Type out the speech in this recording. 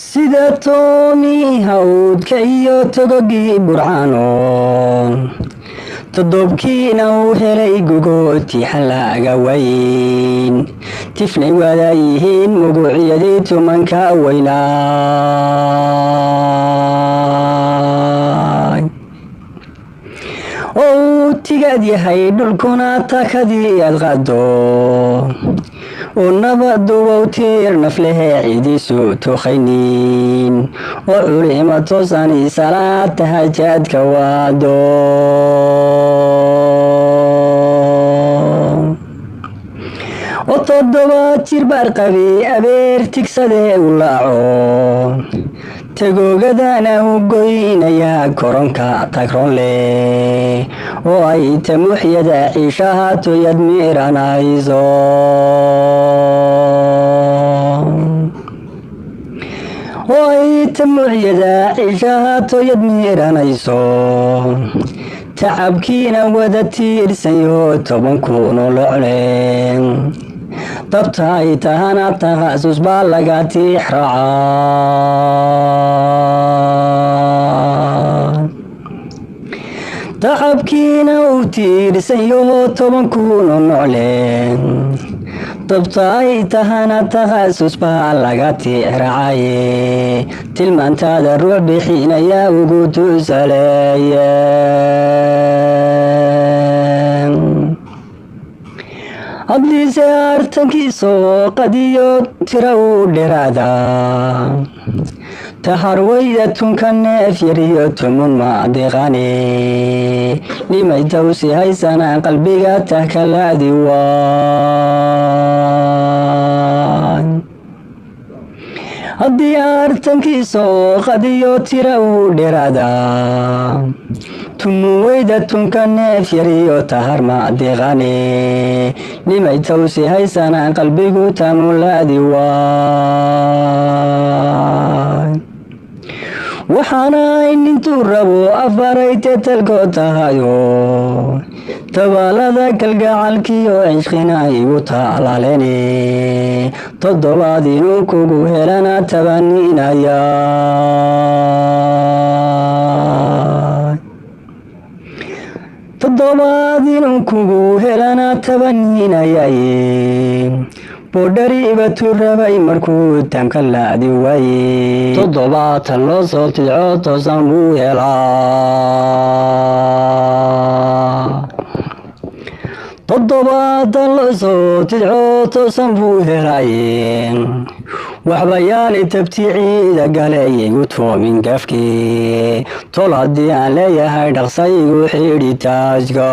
sida toomi hawdka iyo togogii burcano todobkiina uu helay gogooti xalaaga wayn tifnay wadayihiin muguucyadii tumanka weynaa oo tigad yahay dhulkuna takadii aad qaado oo nabaduwow tiir naflehe cidiisu tukhaynin oo culimo toosani salaad tahajaadka waado oo toddobaad jir baar qabi abeer tigsadee u laaco tagoogadana u goynayaa koronka tagron leh oo ay tamuuxyada ciishaha toyad miiranayso oo ay tamuuxyada ciishaha toyad miiranayso tacabkiina wada tiirsanyo 10 kun oo locleen dabta ay tahana takhasus baa laga tixraaca tacabkiina u tiirsanyo 10 kun oo locleen dabta ay tahana takhasus baa laga tixraacaye tilmaantaada ruux bixinaya ugu tusaleeye haddiise artankiisoo qadiyo tira u dheraada taharwayda tunka neef yariyo tumun madeeqane nimay tawsi haysana qalbiga tahkalaadi waan haddii artankiisoo qadiyo tira u dheraada tumuwayda tunka neef yariyo tahar madeeqane nimay tawsi haysana qalbigu tamulaadi waan waxaana intuu rabo afarayte talkoo tahayo tabaalada kalgacalkiyo cishqina igu taalaalene toddobaad inuu kugu helana tabaninaya toddobaad inuu kugu helana tabaninayaye boodhariiba turabay markuu tamka laadi waaye toddobaatan loo soo tidco toosan buu helaa toddobaatan loo soo tidco toosan buu helaaye waxba yaali tabtiiciida gale igu toomin gafkii tol haddii aan leeyahay dhaqsa igu xidhi taajka